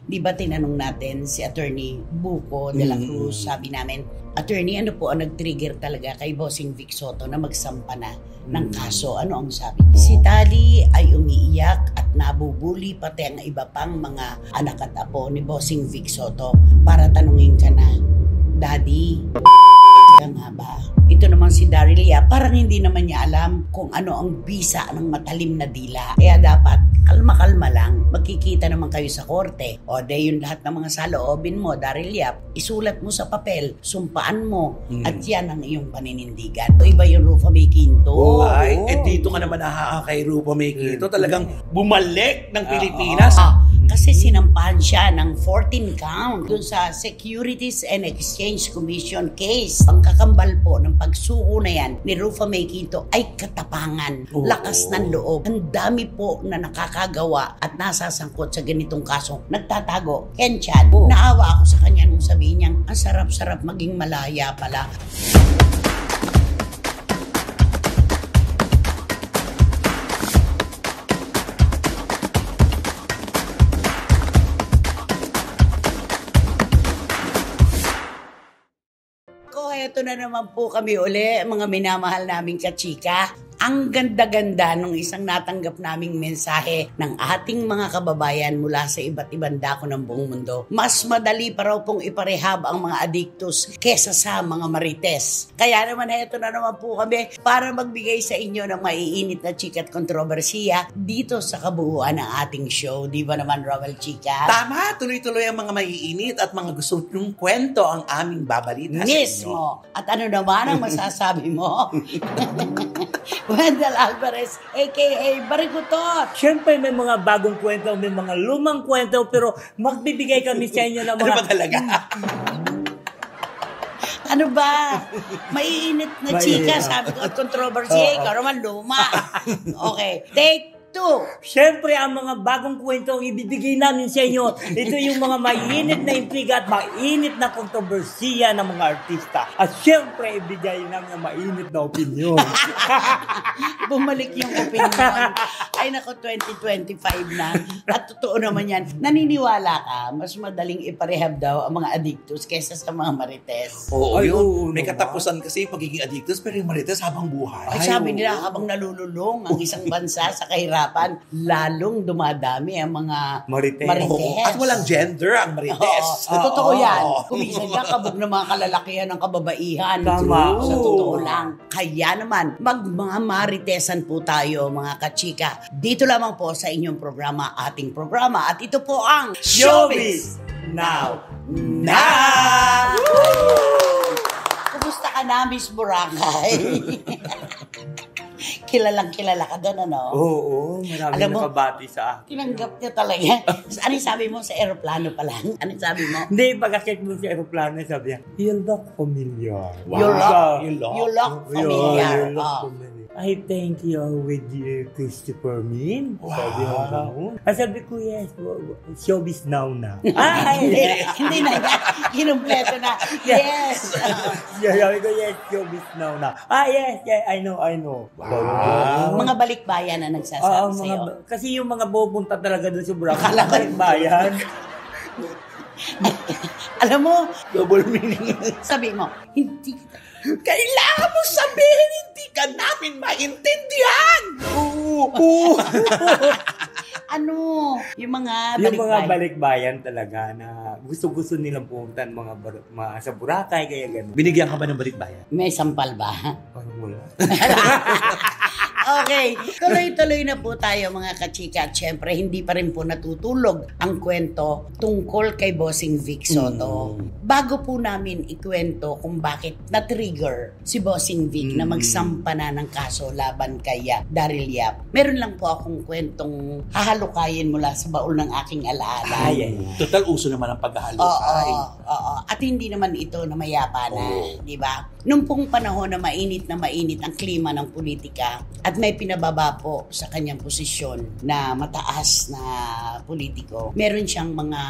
Di ba tinanong natin si Attorney Buko de la Cruz, sabi namin, Attorney, ano po ang nag-trigger talaga kay Bossing Vic Soto na magsampa na ng kaso? Ano ang sabi? Si Tali ay umiiyak at nabubuli pati ang iba pang mga anak at apo ni Bossing Vic Soto para tanungin ka na, Daddy, nga ba? Ito naman si Daryl, parang hindi naman niya alam kung ano ang bisa ng matalim na dila. Kaya dapat kalma-kalma lang. Magkikita naman kayo sa korte. O de yung lahat ng mga saloobin mo, Daryl, isulat mo sa papel, sumpaan mo, at yan ang iyong paninindigan. O iba yung Rufa May Quinto. Dito ka naman kay Rufa May Quinto. Talagang bumalik ng Pilipinas. Kasi sinampahan siya ng 14 count dun sa Securities and Exchange Commission case. Ang kakambal po ng pagsuko na yan ni Rufa May Quinto ay katapangan, lakas ng loob. Ang dami po na nakakagawa at nasasangkot sa ganitong kaso. Nagtatago. Ken Chan, naawa ako sa kanya nung sabihin niyang ang sarap-sarap maging malaya pala. Ito na naman po kami uli, mga minamahal naming kachika. Ang ganda-ganda nung isang natanggap naming mensahe ng ating mga kababayan mula sa iba't ibang dako ng buong mundo. Mas madali pa raw pong iparehab ang mga adiktos kesa sa mga marites. Kaya naman ito na naman po kami para magbigay sa inyo ng maiinit na chika at kontrobersiya dito sa kabuuan ng ating show. Di ba naman, Romel Chika? Tama, tuloy-tuloy ang mga maiinit at mga gusto nyong kwento ang aming babalita sa inyo. At ano naman ang masasabi mo? Wendell Alvarez, a.k.a. Barikutot. Siyempre may mga bagong kwento, may mga lumang kwento, pero magbibigay kami sa inyo ng mga... Ano ba talaga? Ano ba? Maiinit na chika, sabi ko, at kontrobersiya, ikaw naman luma. Okay, take 2. Siyempre, ang mga bagong kwento ang ibibigay namin sa inyo. Ito yung mga mainit na intriga at mainit na kontrobersiya ng mga artista. At siyempre, ibigay namin ang mainit na opinion. Bumalik yung opinion. Ay nako, 2025 na. At totoo naman yan. Naniniwala ka, mas madaling iparehab daw ang mga addictos kaysa sa mga marites. Oo, yun. May katapusan kasi pagiging addictos, pero yung marites habang buhay. Ay, sabi nila, habang nalululong ang isang bansa sa kahirapan, lalong dumadami ang mga marites. At walang gender ang marites. Totoo yan. Kumisan ka, kabog ng mga kalalakihan ng kababaihan. Tama. Sa totoo lang. Kaya naman, mga maritesan po tayo, mga kachika. Dito lamang po sa inyong programa, ating programa. At ito po ang Showbiz Now! Kumusta ka na, Miss Boracay? Kilalang-kilala ka doon, ano? Oo, maraming nakabati sa akin. Tinanggap niya talaga. Ano sabi mo sa aeroplano pa lang? Ano sabi mo? Hindi, pagkakit mo sa aeroplano, sabi niya, you look familiar. Wow. You look familiar. You look familiar. I thank you with Christopher Min. Wow. Sabi ko, yes, showbiz now na. Hindi na. Kinumpleto na. Yes. Sabi ko, yes, showbiz now na. Yes, I know. Wow. Mga balikbayan na nagsasabi sa'yo. Kasi yung mga pupunta talaga doon sa Boracay, balikbayan. Alam mo, double meaning. sabi mo, hindi kita. Kailangan mo sabihin, hindi ka namin maintindihan. Ano? Yung mga balikbayan talaga na gusto-gusto nilang pumunta mga sa Boracay, kaya gano'n. Binigyan ka ba ng balikbayan? May sampal ba? Parang wala. Okay, tuloy-tuloy na po tayo mga kachika. At syempre, hindi pa rin po natutulog ang kwento tungkol kay Bossing Vic Soto. Bago po namin ikwento kung bakit na-trigger si Bossing Vic na magsampa na ng kaso laban kay Daryl Yap, meron lang po akong kwentong hahalukayin mula sa baul ng aking alaala. Total uso naman ang paghahalukay. Oo. At hindi naman ito na mayapa na, di ba? Nung pong panahon na mainit ang klima ng politika at may pinababa po sa kanyang posisyon na mataas na politiko, meron siyang mga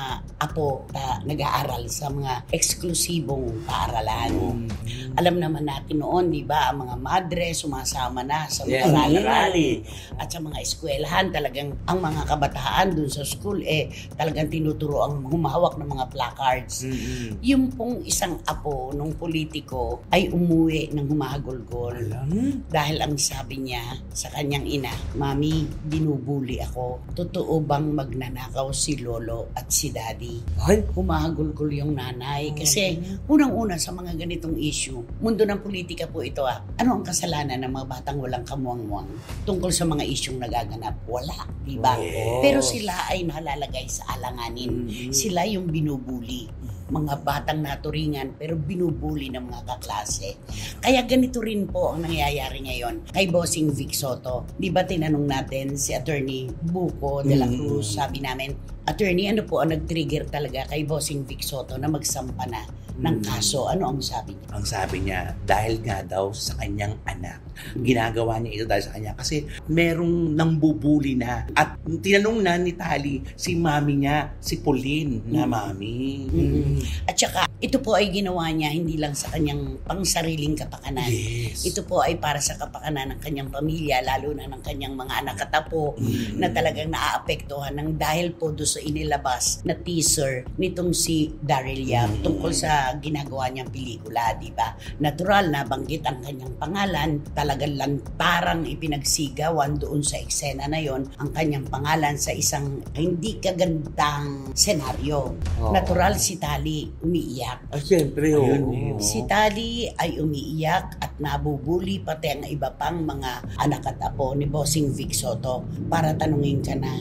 apo na nag-aaral sa mga eksklusibong paaralan. Alam naman natin noon, di ba, ang mga madre sumasama na sa mga rally at sa mga eskwelahan, talagang ang mga kabataan dun sa school talagang tinuturo ang humahawak ng mga placards. Yung pong isang apo nung politiko ay umuwi ng humahagulgol dahil ang sabi niya sa kanyang ina, "Mami, binubuli ako. Totoo bang magnanakaw si lolo at si daddy?" Humahagulgol yung nanay kasi unang-una sa mga ganitong issue, mundo ng politika po ito. Ano ang kasalanan ng mga batang walang kamuang-muang tungkol sa mga isyung nagaganap? Wala, di ba? Pero sila ay nalalagay sa alanganin. Sila yung binubuli. Mga batang naturingan pero binubuli ng mga kaklase. Kaya ganito rin po ang nangyayari ngayon kay Bossing Vic Soto. Di ba tinanong natin si Attorney Buko de la Cruz, sabi namin, Attorney, ano po ang nag-trigger talaga kay Bossing Vic Soto na magsampa na ng kaso? Ano ang sabi niya? Ang sabi niya, dahil nga daw sa kanyang anak. Ginagawa niya ito dahil sa kanya kasi merong nambubuli na. At tinanong na ni Tali si mami niya, si Pauline na mami. At saka, ito po ay ginawa niya hindi lang sa kanyang pangsariling kapakanan. Ito po ay para sa kapakanan ng kanyang pamilya, lalo na ng kanyang mga anak at apo na talagang naaapektuhan ng dahil po doon sa inilabas na teaser nitong si Daryl Yap tungkol sa ginagawa niyang pelikula, di ba? Natural na banggit ang kanyang pangalan, talagang lantarang ipinagsigawan doon sa eksena na yon ang kanyang pangalan sa isang hindi kagandang senaryo. Natural si Tali umiiyak. Siyempre, Si Tali ay umiiyak at nabubuli pati ang iba pang mga anak at apo ni Bossing Vic Soto para tanungin ka na,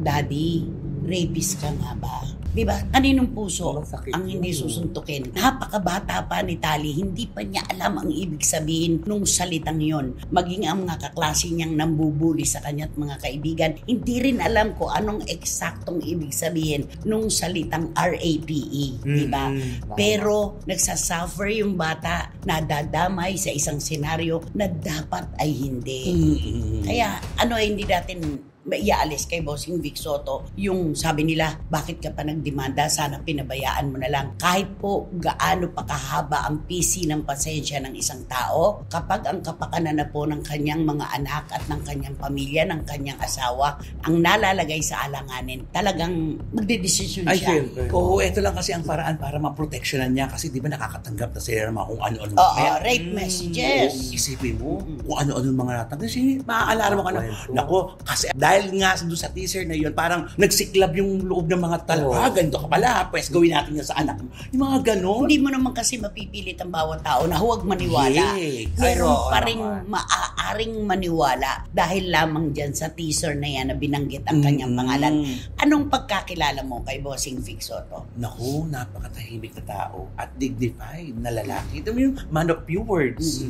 Daddy, rapist ka nga ba? Diba? Kaninong puso ang hindi susuntukin? Napakabata pa ni Tali, hindi pa niya alam ang ibig sabihin nung salitang yon. Maging ang mga kaklase niyang nambubuli sa kanya at mga kaibigan, hindi rin alam ko anong eksaktong ibig sabihin nung salitang RAPE. Diba? Pero nagsasuffer yung bata, nadadamay sa isang senaryo na dapat ay hindi. Kaya hindi natin iaalis kay Bossing Vic Soto yung sabi nila, bakit ka pa nagdemanda, sana pinabayaan mo na lang. Kahit po gaano pa kahaba ang PC ng pasensya ng isang tao, kapag ang kapakanan na po ng kanyang mga anak at ng kanyang pamilya, ng kanyang asawa, ang nalalagay sa alanganin, talagang magdedesisyon siya. Oo, ito lang kasi ang paraan para maproteksyonan niya kasi di ba nakakatanggap na sila naman kung ano-ano. Rape messages. Isipin mo kung ano-ano mga natanggap. Kasi maaalala mo ka na, nako, kasi dahil nga doon sa teaser na yun, parang nagsiklab yung loob ng mga tao. Ganito ka pala, pues gawin natin yan sa anak mo. Yung mga ganon. Hindi mo naman kasi mapipilit ang bawat tao na huwag maniwala. Meron pa rin maaaring maniwala dahil lamang dyan sa teaser na yan na binanggit ang kanyang pangalan. Anong pagkakilala mo kay Bossing Vic Soto? Naku, napakatahimik na tao at dignified na lalaki. Ito yung man of few words.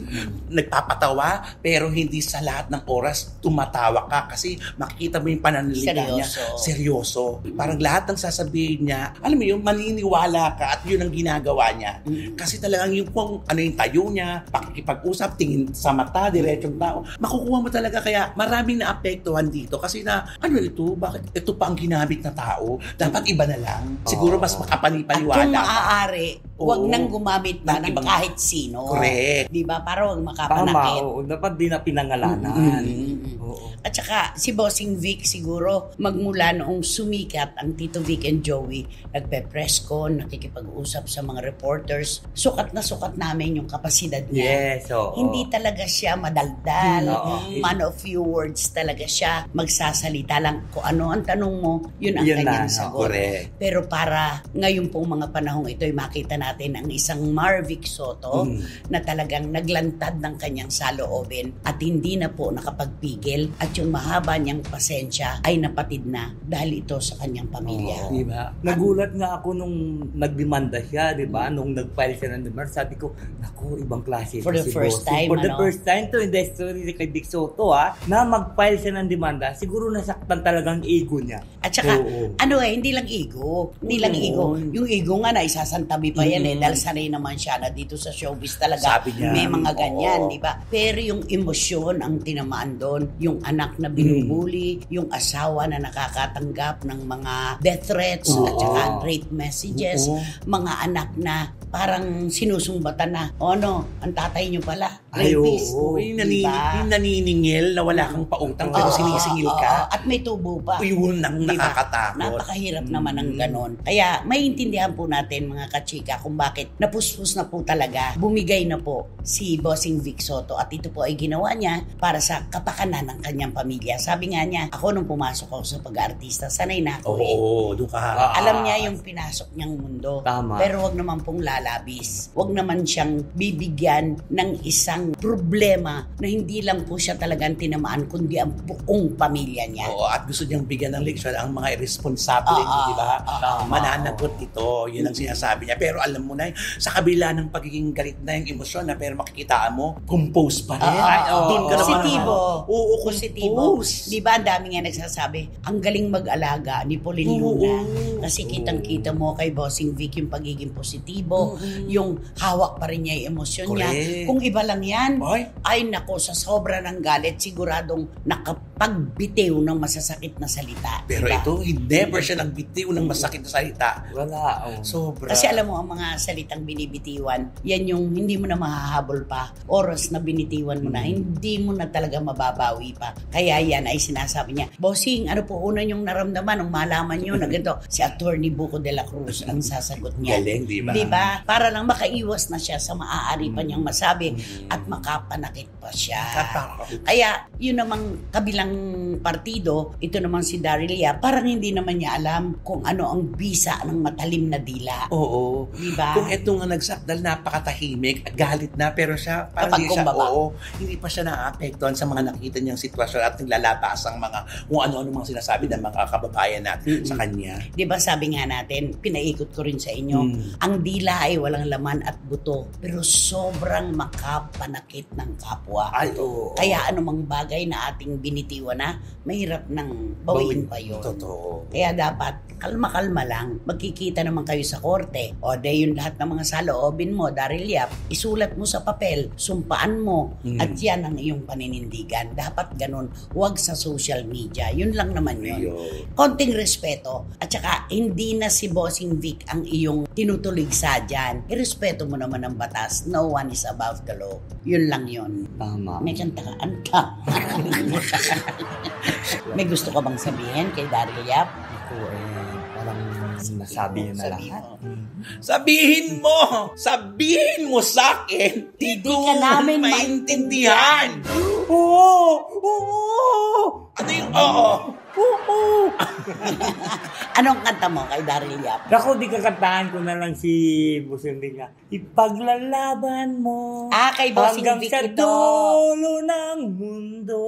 Nagpapatawa pero hindi sa lahat ng oras tumatawa ka kasi makikita mo yung pananalita niya. Seryoso. Parang lahat ng sasabihin niya, alam mo yung maniniwala ka at yun ang ginagawa niya. Kasi talagang yung kung ano yung tayo niya, pakikipag-usap, tingin sa mata, diretsong tao, makukuha mo talaga. Kaya maraming naapektuhan dito kasi na, ano ito, bakit ito pa ang ginamit na tao? Dapat iba na lang. Siguro mas makapanipaniwala. At kung maaari, huwag nang gumamit pa ng kahit sino. Correct. Diba? Para huwag makapanakit. Dapat di na pinangalanan. At saka, si Bossing Vic siguro, magmula noong sumikat ang Tito Vic and Joey, nagpe-press con, nakikipag-usap sa mga reporters, sukat na sukat namin yung kapasidad niya. Hindi talaga siya madaldal, man of few words talaga siya, magsasalita lang kung ano ang tanong mo, yun ang kanyang sagot. Pero para ngayon pong mga panahong ito, makita natin ang isang Marvic Soto na talagang naglantad ng kanyang saloobin at hindi na po nakapagpigil at at yung mahaba niyang pasensya ay napatid na dahil ito sa kanyang pamilya. Di ba? Nagulat nga ako nung nagdemanda siya, di ba? Nung nag-file siya ng demand, sabi ko, naku, ibang klase. For the first time, For the first time to in the history kay Vic Soto, na mag-file siya ng demanda, siguro nasaktan talagang ego niya. At saka, hindi lang ego. Hindi lang ego. Yung ego nga na isasantabi pa yan dahil sanay naman siya na dito sa showbiz talaga. Sabi niya, may mga ganyan, di ba? Pero yung emosyon ang tinamaan doon, yung anak na binubuli, yung asawa na nakakatanggap ng mga death threats at saka rape messages, mga anak na parang sinusumbatan na, ang tatay niyo pala, rapist. Yung naniningil na wala kang pautang pero sinisingil ka. At may tubo pa. Yun ang nakakatakot. Napakahirap naman ng ganon. Kaya maintindihan po natin mga kachika kung bakit napuspos na po talaga, bumigay na po si Bossing Vic Soto at ito po ay ginawa niya para sa kapakanan ng kanyang pamilya. Sabi nga niya, ako nung pumasok ako sa pag-artista, sanay na ako doon ka. Alam niya yung pinasok niyang mundo. Tama. Pero wag naman pong lalabis. Wag naman siyang bibigyan ng isang problema na hindi lang po siya talagang tinamaan kundi ang buong pamilya niya. At gusto niyang bigyan ng leksyon ang mga irresponsible, di ba? Mananagot ito, yun ang sinasabi niya. Pero alam mo na, sa kabila ng pagiging galit na yung emosyon na pero makikitaan mo, compose pa rin. Doon ka naman. Positibo. Positibo. Di ba, ang dami nga nagsasabi, ang galing mag-alaga ni Pauline Luna. Kasi kitang-kita mo kay Bossing Vic yung pagiging positibo, yung hawak pa rin niya yung emosyon niya. Kung iba lang yan, ay nako, sa sobra ng galit, siguradong nakapagbitiw ng masasakit na salita. Pero diba? ito, never siya nagbitiw ng masakit na salita. Wala. Sobra. Kasi alam mo, ang mga salitang binibitiwan, yan yung hindi mo na mahahabol pa. Oras na binitiwan mo na, hindi mo na talaga mababawi pa. Kaya yan ay sinasabi niya, Bossing, ano po una yung naramdaman nung malaman nyo na ganito? Si Attorney Buko de la Cruz ang sasagot niya. Galing, di ba? Diba? Para lang makaiwas na siya sa maaari pa niyang masabi at makapanakit pa siya. Kaya yun namang kabilang partido, ito naman si Darylia, parang hindi naman niya alam kung ano ang bisa ng matalim na dila. Oo. Diba? Kung ito nga nagsakdal, napakatahimik, galit na, pero siya, parang hindi pa siya naapektuhan sa mga nakita niyang sitwasyon at naglalabas ang mga, kung ano-ano mga sinasabi ng mga kababayan natin sa kanya. Diba sabi nga natin, pinaikot ko rin sa inyo, ang dila ay walang laman at buto, pero sobrang makapanakit ng kapwa. Kaya anumang bagay na ating binitiwan na, mahirap nang bawiin pa yun. Totoo. Kaya dapat, kalma-kalma lang. Magkikita naman kayo sa korte. O yun lahat ng mga saloobin mo, Darylia, isulat mo sa papel, sumpaan mo, at yan ang iyong paninindigan. Dapat ganun. Huwag sa social media. Yun lang naman yun. Konting respeto. At saka, hindi na si Bossing Vic ang iyong tinutuligsa dyan. Irespeto mo naman ang batas. No one is above the law. Yun lang yun. Tama. May kanta ka. May gusto ka bang sabihin kay Darylia? Ako parang nasabi niya na lahat. Sabihin mo sa akin, di ko ka namin maintindihan. Oo! Ano yung oo? Anong kanta mo kay Darylia? Ako, di kakantahan ko na lang si Bossing Vic nga. Ipaglalaban mo Kay Bossing hanggang Vic sa ito. dulo ng mundo.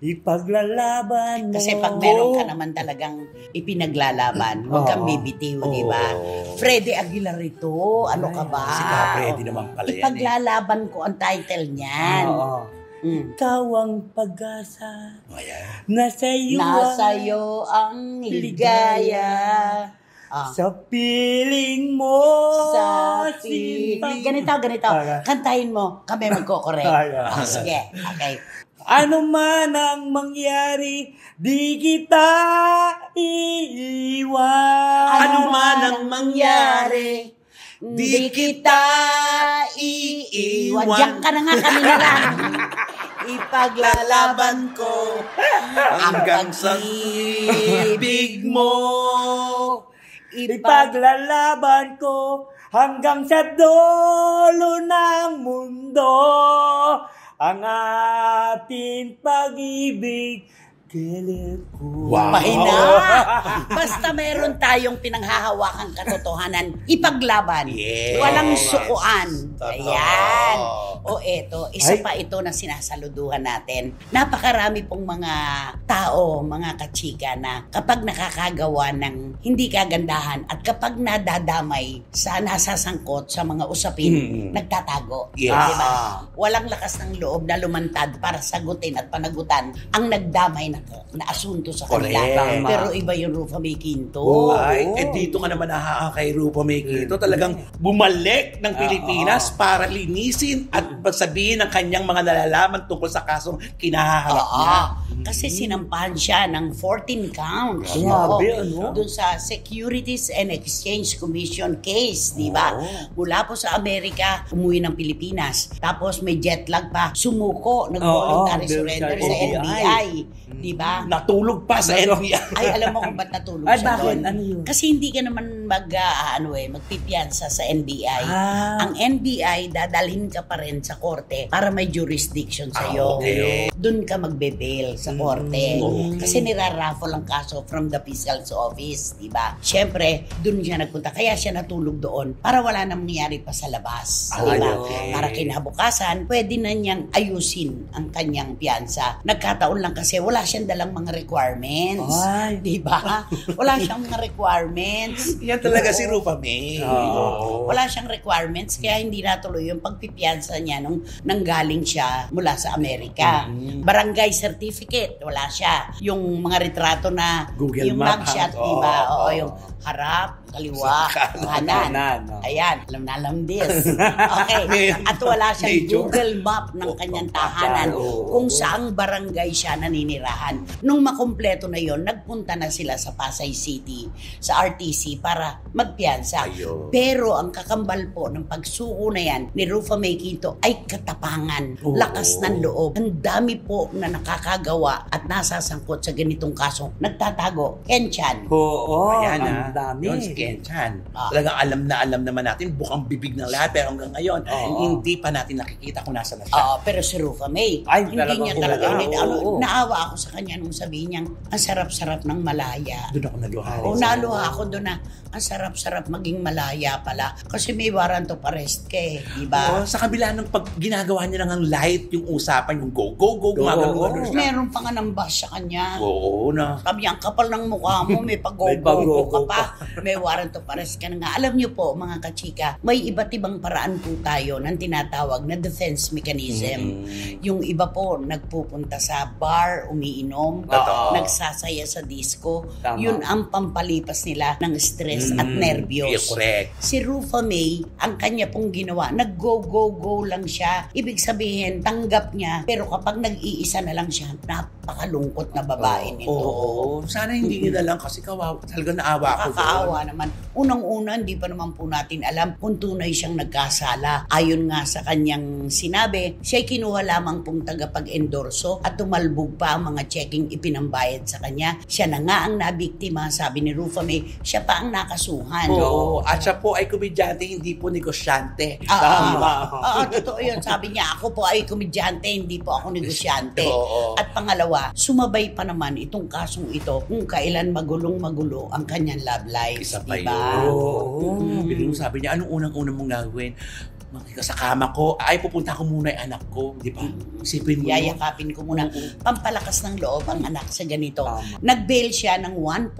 Ipaglalaban mo. Kasi pag meron ka naman talagang ipinaglalaban, huwag kang bibitiw, di ba? Freddy Aguilar ito. Ano ka ba? Si Freddy naman pala yan. Ipaglalaban ko ang title niyan. Ikaw ang pag-asa. Ayan. Nasa iyo ang ligaya. Sa piling mo. Ganito. Kantahin mo. Kami magko-correct. Sige. Okay. Ano man ang mangyari, di kita iiwan. Ano man ang mangyari, di kita iiwan. Diyan ka na nga, kami na lang. Ipaglalaban ko hanggang sa ibig mo. Ipaglalaban ko hanggang sa dulo ng mundo. Ang ating pag-ibig kailan ko. Wow. Mahina. Basta meron tayong pinanghahawakang katotohanan, ipaglaban. Yes. Walang sukuan. Totoo. Ayan. O eto, isa pa ito na sinasaluduhan natin. Napakarami pong mga tao, mga kachika na kapag nakakagawa ng hindi kagandahan at kapag nadadamay sa nasasangkot sa mga usapin, nagtatago. Yes. Diba? Walang lakas ng loob na lumantad para sagutin at panagutan ang nagdamay na asunto sa kanila. Correct. Pero iba yung Rufa May Quinto. Ay, dito ka naman kay Rupa May Quinto. Talagang bumalik ng Pilipinas para linisin at pagsabihin ng kanyang mga nalalaman tungkol sa kasong kinahaharap niya. Kasi sinampahan siya ng 14 counts. Grabe, ano? Doon sa Securities and Exchange Commission case, di ba? Mula po sa Amerika, umuwi ng Pilipinas. Tapos may jet lag pa. Sumuko, nag-voluntary surrender sa NBI. Di ba? Natulog pa sa NBI. Ay, alam mo kung ba't natulog Ay, siya bakit? doon? Ano yun? Kasi hindi ka naman magpipiyansa sa NBI. Ang NBI, dadalhin ka pa rin sa korte para may jurisdiction sa'yo. Okay. Doon ka magbe-bail sa korte. Kasi niraraffle ang kaso from the fiscal's office, di ba? Siyempre, doon siya nagpunta. Kaya siya natulog doon para wala nang nangyari pa sa labas. Di ba? Okay. Para kinabukasan, pwede na niyang ayusin ang kanyang piyansa. Nagkataon lang kasi wala siyang dalang mga requirements. Ay. Di ba? Wala siyang mga requirements. Yan talaga si Rupa May. Wala siyang requirements kaya hindi natuloy yung pagpipiyansa niya nung nanggaling siya mula sa Amerika. Barangay certificate, wala siya. Yung mga retrato na Google yung Map, mugshot, ha? diba? Oo. Oo, yung harap, kaliwa, kanan. Ayan, alam na alam this. Okay. At wala siyang Major. Google Map ng kanyang tahanan kung saang barangay siya naninirahan. Nung makumpleto na yon, nagpunta na sila sa Pasay City, sa RTC para magpiyansa. Ayun. Pero ang kakambal po ng pagsuko na yan ni Rufa May Quinto ay katapangan, lakas ng loob. Ang dami po na nakakagawa at nasasangkot sa ganitong kaso. Nagtatago. Kenchan. Oo, Ayan ang dami. Yun si Kenchan. Talagang alam naman natin, bukang bibig ng lahat. Pero hanggang ngayon, hindi pa natin nakikita kung nasa na siya. Pero si Rufa May, Ay, hindi talagang niya talaga. oo. Naawa ako sa kanya nung sabihin niyang, ang sarap-sarap ng malaya. Doon ako naluha. Naluha ako doon na, ang sarap-sarap maging malaya pala. Kasi may warrant of arrest ka di ba? Sa kabila ng pag ginagawa niya ng light yung usapan, yung go, gumagano siya. Meron pa nga ng bash sa kanya. Oo na. Sabi niya, ang kapal ng mukha mo, may pag-go ka pa, may warrant of arrest ka na nga. Alam niyo po, mga kachika, may iba't ibang paraan po tayo ng tinatawag na defense mechanism. Yung iba po, nagpupunta sa bar, umiinom, nagsasaya sa disco. Tama. Yun ang pampalipas nila ng stress at nervyos. Yeah, correct. Si Rufa May, ang kanya pong ginawa, nag-go lang siya. Ibig sabihin, tanggap niya, pero kapag nag-iisa na lang siya, napakalungkot na babae nito. Oo. Sana hindi nila lang kasi talaga naawa ako. Nakakaawa naman. Unang-una, hindi pa naman po natin alam kung tunay siyang nagkasala. Ayon nga sa kanyang sinabi, siya'y kinuha lamang pong tagapag-endorso at tumalbog pa ang mga checking ipinambayad sa kanya. Siya na nga ang nabiktima, sabi ni Rufa May, siya pa ang nakasuhan. Oo. At siya po ay komedyante, hindi po negosyante. Totoo yun. Sabi niya, ako po ay komedyante, hindi po ako negosyante. Oo. At pangalawa, sumabay pa naman itong kasong ito kung kailan magulong-magulo ang kanyang love life. Isa pa diba? yun. Biglang sabi niya, anong unang-unang mong gagawin? Sa kama ko, ay pupunta ko muna yung anak ko, di ba? Isipin mo yun. Yayakapin ko muna. Pampalakas ng loob ang anak sa ganito. Nag-bail siya ng 1.7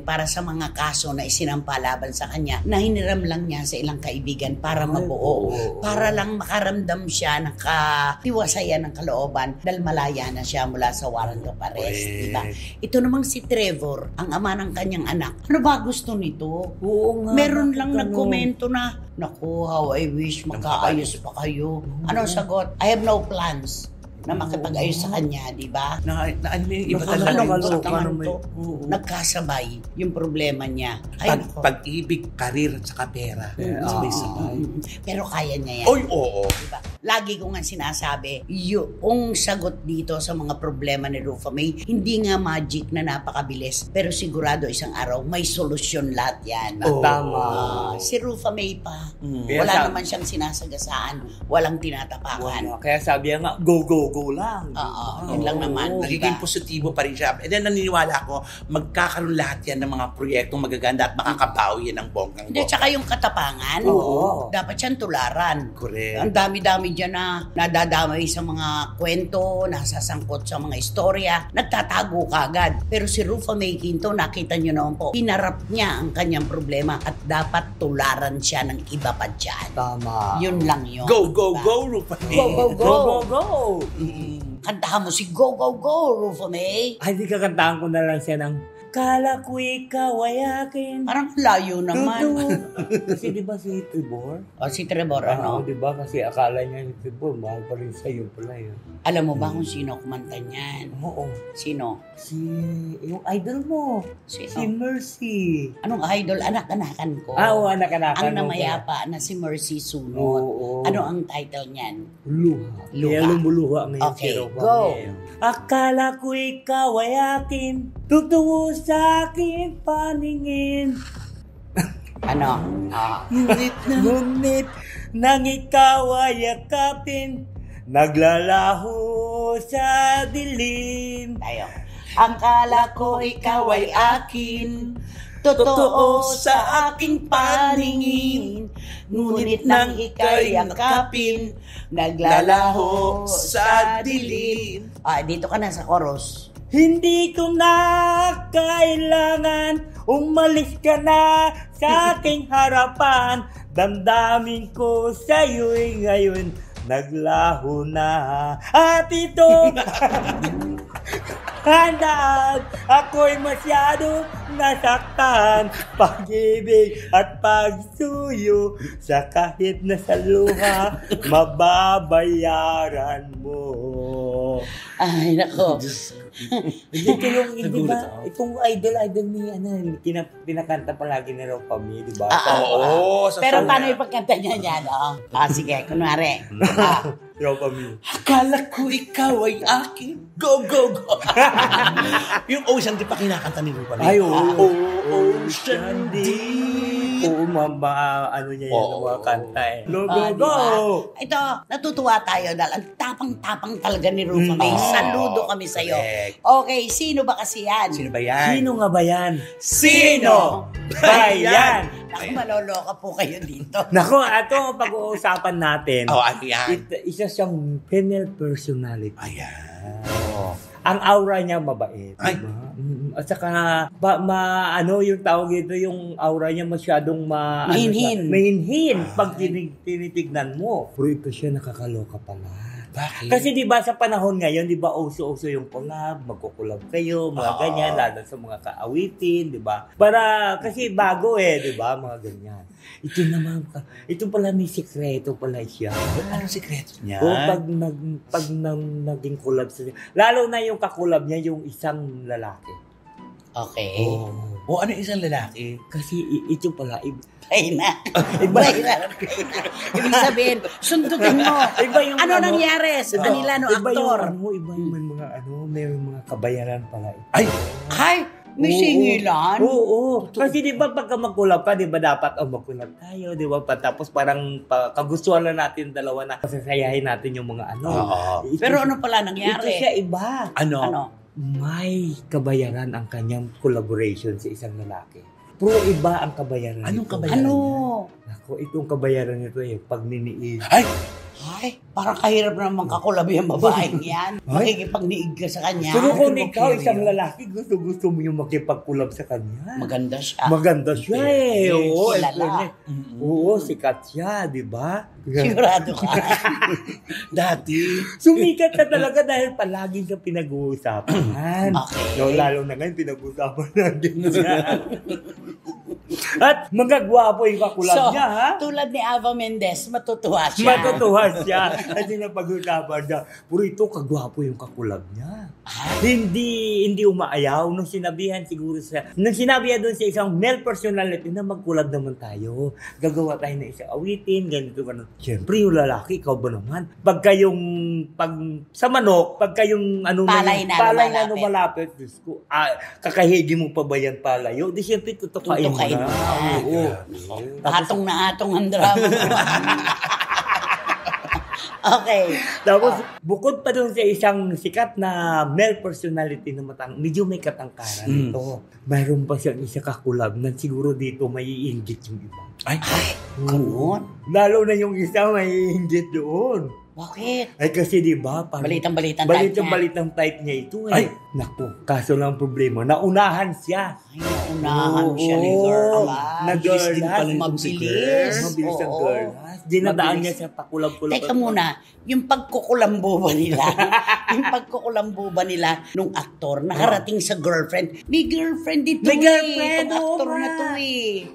para sa mga kaso na isinampa laban sa kanya na hiniram lang niya sa ilang kaibigan para mabuo. Para lang makaramdam siya ng katiwasayan ng kalooban dahil malaya na siya mula sa warrant of arrest. Diba? Ito namang si Trevor, ang ama ng kanyang anak. Ano ba gusto nito? Oo nga. Meron lang nagkomento na, naku, how I wish makaayos pa kayo. Ano ang sagot? I have no plans na makipag-ayos sa kanya, di ba? Ano yung iba Anong talaga? tangan to? Nagkasabay yung problema niya. Pag-ibig, karir, at saka pera. Sabay-sabay. Pero kaya niya yan. Oy, oo. Diba? Lagi ko nga sinasabi, yung sagot dito sa mga problema ni Rufa May, hindi nga magic na napakabilis, pero sigurado isang araw may solusyon lahat yan. Tama. Si Rufa May pa, Kaya wala sabi- naman siyang sinasagasaan, walang tinatapakan. Kaya sabi nga, go lang. Yun lang naman. Nagiging Diba? positibo pa rin siya. And then naniniwala ako, magkakaroon lahat yan ng mga proyektong magaganda at makakabawi yan ng bonggang-bongga. Hindi, tsaka yung katapangan, Oo. dapat siyang tularan. Correct. Ang dami-dami marami dyan na nadadamay sa mga kwento, nasasangkot sa mga istorya, nagtatago kagad. Pero si Rufa May Quinto, nakita nyo naman po, pinarap niya ang kanyang problema at dapat tularan siya ng iba pa dyan. Tama. Yun lang yun. Go, go, Diba? go, Rufa May. Go, go, go. Go, go, go. Kantahan mo si Go, Go, Go, Rufa May. Ay, di kakantahan ko na lang siya ng Kala ko ikaw ay akin. Parang layo naman. Kasi di ba si Trevor? O si Trevor, ano? Di ba? Kasi akala niya si Trevor, mahal pa rin sa'yo pala yun. Alam mo ba kung sino kumanta niyan? Oo. Sino? Yung idol mo. Sino? Si Mercy. Anong idol? Anak-anakan ko. Oo, anak-anakan. Ang namayapa na si Mercy Sunod. Oo. Ano ang title niyan? Luha. Luha. Kaya lumuluha ngayon Okay, si Ropa go. May. Akala ko ikaw ay akin, tutungo sa aking paningin. Ano? Ngunit nang ikaw ay yakapin, naglalaho sa dilim. Tayo. Akala ko ikaw ay akin, totoo sa aking paningin. Ngunit nang ika'y yakapin, naglalaho sa dilim. Dito ka na sa chorus. Hindi ko na kailangan, umalis ka na sa aking harapan. Damdamin ko sa'yo'y ngayon naglaho na. At ito handaan, ako'y masyado nasaktan. Pag-ibig at pagsuyo sa kahit na sa luha, mababayaran mo. Ay, nako. Hindi ba? Itong idol ni pinakanta palagi ni Ropa May, di ba? Oo. Pero paano yung pagkanta niya niya, no? Sige, kunwari. Ropa May. Akala ko ikaw ay akin. Go, go, go. Yung Ocean, di pa kinakanta ni Rufa May? Ay, oo. Ocean Deep. Oo, ano niya yan, Oo. mga kanta eh. Go, go, Diba? go! Ito, natutuwa tayo dahil ang tapang-tapang talaga ni Rufa May. Saludo kami sa'yo. Correct. Okay, sino ba kasi yan? Sino ba yan? Sino nga ba yan? Sino ba yan? Naku, maloloka po kayo dito. Nako, ito ang pag-uusapan natin. Oh, ano yan? Isa siyang female personality. Ayan. Ang aura niya mabait. Ay. Diba? At saka, yung tawag ito, yung aura niya masyadong Mahinhin. Mahinhin pag tinitignan mo. Pero ito siya nakakaloka pala. Bakit? Kasi di ba sa panahon ngayon, di ba uso-uso yung collab, magkukulab kayo, mga ganyan, lalo sa mga kaawitin, di ba? Kasi bago di ba, mga ganyan. Ito naman, ito pala may sikreto pala siya. Anong sikreto niya? O pag naging collab siya, lalo na yung kakulab niya, yung isang lalaki. Okay. O ano isang lalaki? Kasi ito pala, Ay na. Iba na. Ibig sabihin, sundutin mo. Iba yung ano nangyari sa kanila no aktor? Iba yung may mga kabayaran pala. Ay! May singilan? Oo. Kasi di ba pagka magkulab ka, di ba dapat magkulab tayo, di ba? Tapos parang kagustuhan na natin dalawa na pasasayahin natin yung mga ano. Oo. Pero ano pala Ito nangyari? siya iba. Ano? May kabayaran ang kanyang collaboration sa isang lalaki. Pero iba ang kabayaran Anong nito. kabayaran? Ano? Ako, itong kabayaran nito pagminiig. Ay, parang kahirap naman kakulabi ang babaeng yan. Makikipagniig ka sa kanya. Pero kung Ano ikaw, ba, isang lalaki, gusto mo yung makipagkulab sa kanya. Maganda siya. Maganda siya Oo, kilala. Oo, sikat siya, di ba? Sigurado ka. Dati. Sumikat na talaga dahil palagi siya pinag-uusapan. Okay. No, lalo na ngayon, pinag-uusapan natin siya. At magagwapo yung kakulab niya, ha? Tulad ni Ava Mendez, matutuwa siya. Matutuwa siya. Kasi napag-usapan niya, puro ito, kagwapo yung kakulab niya. Hindi umaayaw. Nung sinabihan doon sa isang male personality na magkulab naman tayo. Gagawa tayo ng isang awitin, ganito, ganito. Siyempre, yung lalaki, ikaw ba naman? Sa manok, pagka yung Palay na lumalapit, Diyos ko, kakahigi mo pa ba yan palayo? Di siyempre, tutukain mo na. Oo. Atong na atong ang drama. Okay. Tapos, bukod pa doon sa isang sikat na male personality na medyo may katangkaran ito. Mayroon pa siyang isa kakulab na siguro dito may iinggit yung iba. Ay, Ganun. Lalo na yung isa may iinggit doon. Bakit? Ay kasi di ba? Balitang type niya ito Ay. Naku, kaso lang problema, naunahan siya. Ay, naunahan siya ni girl. Nag-girl din pala itong si girl. Mabilis ang Oo. girl. Dinadaan Mabilis. niya sa pakulab-kulab. Teka muna, yung pagkukulambo ba nila nung aktor, nakarating sa girlfriend. May girlfriend dito May girlfriend, itong aktor oo na nga. to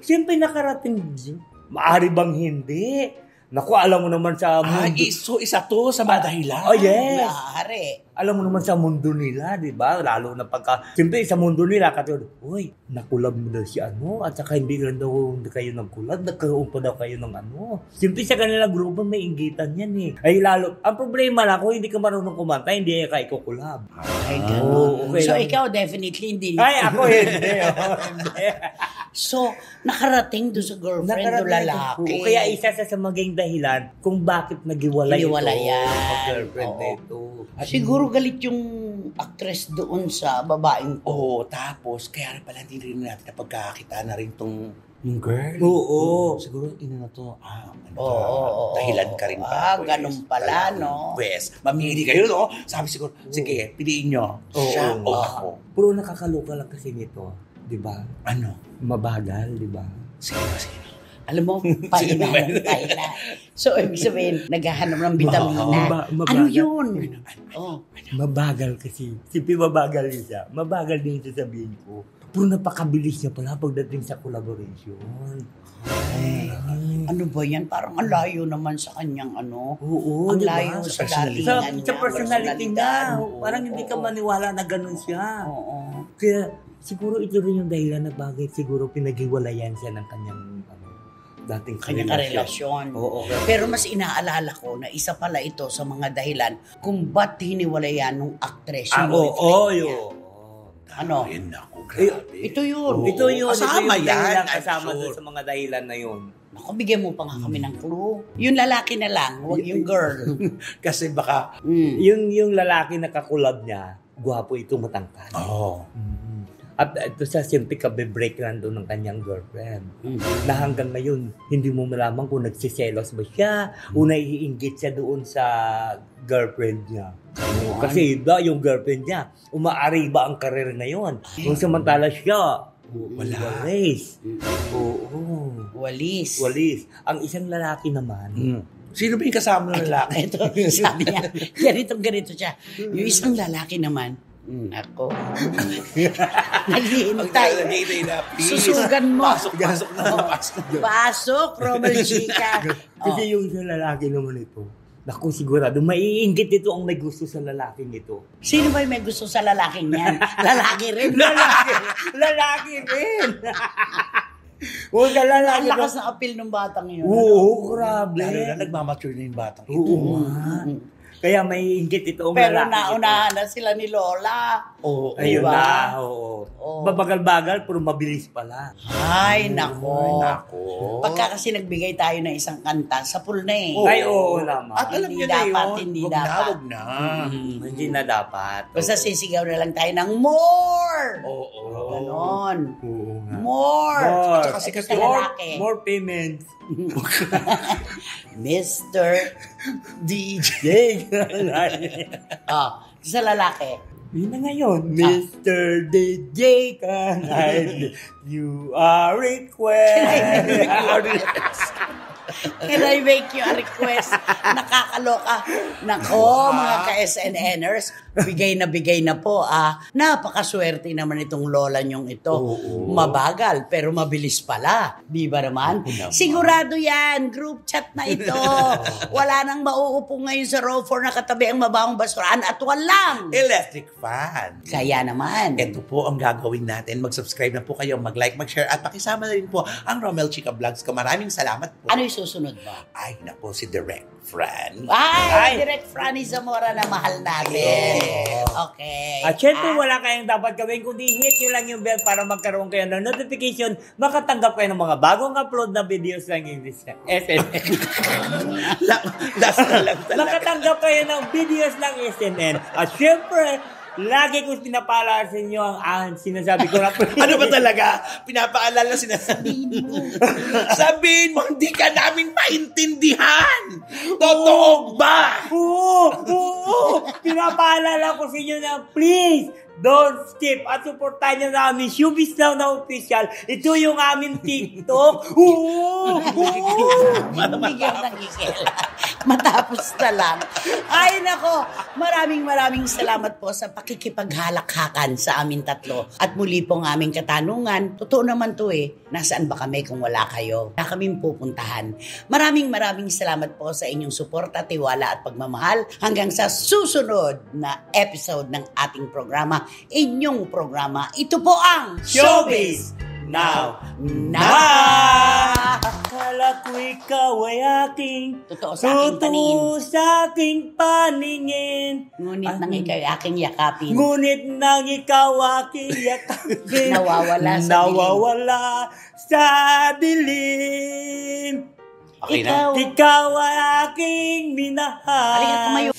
Siyempre nakarating din. Maari bang hindi? Naku, alam mo naman sa mundo. so isa to sa mga dahilan. Oh, yes. Maaari. Alam mo naman sa mundo nila, di ba? Lalo na pagka, siyempre sa mundo nila, katulad, uy, nakulab mo daw si ano, at saka hindi lang daw kayo nagkulab, nagkaroon pa daw kayo ng ano. Siyempre sa kanila grupo, may inggitan yan eh. Ay lalo, ang problema lang, kung hindi ka marunong kumanta, hindi ka ikukulab. Ay, ganun. okay So, lang. ikaw definitely hindi. Ay, ako hindi. Hindi. So, nakarating doon sa girlfriend o Nakarating lalaki. ko. Kaya isa sa maging dahilan kung bakit naghiwalay Hiwalayan. ang girlfriend Oo. na ito. At Siguro galit yung actress doon sa babaeng to. Oo, tapos kaya rin pala hindi rin natin napagkakita na rin tong yung girl. Oo. Siguro ina na to. Ano Oo, oo, dahilan ka rin pa. Pwes. ganun pala, no? Pwes, mamili kayo, no? Sabi siguro, sige, piliin nyo. Siya o ako. Puro nakakaloka lang kasi nito. Di ba? Ano? Mabagal, di ba? Sino? Alam mo, pahina. So, ibig sabihin, naghahanap ng bitamina. Mabagal. Ano yun? Oh. Mabagal kasi. Simple mabagal din siya. Mabagal din sasabihin ko. Puro napakabilis niya pala pagdating sa collaboration. Ay, ano ba yan? Parang ang layo naman sa kanyang ano. Oo, Ang di ba? layo sa personality. datingan niya. Sa personality niya. personalidad. Parang hindi ka maniwala na ganun siya. Oo. Kaya siguro ito rin yung dahilan na bakit siguro pinaghiwalayan siya ng kanyang dating Kanyang karelasyon. Oo. Pero mas inaalala ko na isa pala ito sa mga dahilan kung ba't hiniwalayan nung actress yung boyfriend niya. Ano? Ayun ako, grabe. Ito yun. Oo. Ito yun. Kasama ito yung yan, dahilan, I'm kasama sure. doon sa mga dahilan na yun. Naku, bigyan mo pa nga kami ng clue. Yung lalaki na lang, huwag yung girl. Kasi baka, Yung lalaki na kakulab niya, gwapo ito, matangkad. At ito siya, siyempre kabe-break lang doon ng kanyang girlfriend. Na hanggang ngayon, hindi mo malaman kung nagsiselos ba siya o naiinggit siya doon sa girlfriend niya. Kasi yung girlfriend niya, umaari ba ang karir ngayon? Kung samantala siya, Wala. walis. Oo. Walis. Walis. Ang isang lalaki naman, sino ba yung kasama ng lalaki? Ito, sabi niya, ganito siya. Yung isang lalaki naman, ako. Naghihintay. Susugan mo. Pasok na. Pasok, Romel Chica. kasi yung isang lalaki naman ito, naku sigurado, maiinggit ito ang may gusto sa lalaking ito. Sino ba yung may gusto sa lalaking yan? Lalaki rin. Lalaki rin! O sa lalaki. Ang lakas ng appeal ng batang yun. Oo, grabe. Lalo na nagmamature na yung batang ito. Oo nga. Kaya may inggit ito ang Pero lalaki. naunahan na sila ni Lola. Oo. Ayun Diba? na, oo. Oo. Babagal-bagal, pero mabilis pala. Ay, nako. Nako. Pagka kasi nagbigay tayo ng isang kanta, sa pool na eh. Oo. Ay, oo naman. At alam Hindi niyo na dapat, yun. hindi Wag dapat. Wag na. Hindi na dapat. Basta sisigaw na lang tayo ng more! Oo. Ganon. Oo nga. More! More. Tsaka sikat Sa yun. lalaki. More payments. Mr. DJ. Sa lalaki. Yun na ngayon. Mr. DJ, can I you are request? Can I make you a request? Nakakaloka. Nako, mga ka-SNNers, bigay na po. Napakaswerte naman itong lola nyong ito. Mabagal, pero mabilis pala. Di ba naman? Sigurado yan. Group chat na ito. Wala nang mauupo ngayon sa row 4 na katabi ang mabahong basurahan at walang. Electric fan. Kaya naman. Ito po ang gagawin natin. Mag-subscribe na po kayo, mag-like, mag-share, at pakisama na rin po ang Romel Chica Vlogs ko. Maraming salamat po. Ano yung susunod ba? Ay, naku, si Direk Fran. Ay, Direct Franny Zamora na mahal natin. Okay. At syempre, wala kayong dapat gawin kundi hit nyo lang yung bell para magkaroon kayo ng notification, makatanggap kayo ng mga bagong upload na videos ng English na SNN. Last na lang talaga. Makatanggap kayo ng videos ng SNN. At syempre, lagi kong pinapaalala sa inyo ang sinasabi ko na Ano ba talaga? Pinapaalala sinasabi mo. Sabihin mo, hindi ka namin maintindihan. Totoo ba? Oo! Pinapaalala ko sa inyo na please, don't skip at supportahan nyo namin Showbiz Now na official. Ito yung aming TikTok. Oo! Bigyan ng gigil. Matapos na lang. Ay nako, maraming salamat po sa pakikipaghalakhakan sa amin tatlo. At muli pong aming katanungan, totoo naman to nasaan ba kami kung wala kayo? Na kaming pupuntahan. Maraming salamat po sa inyong suporta, tiwala at pagmamahal hanggang sa susunod na episode ng ating programa, inyong programa. Ito po ang Showbiz Now! Akala ko ikaw ay aking Totoo sa aking paningin. Totoo sa aking paningin. Ngunit nang ikaw ay aking yakapin. Ngunit nang ikaw aking yakapin. Nawawala sa dilim. Okay na? Ikaw ay aking minahal. Halika, tumayo.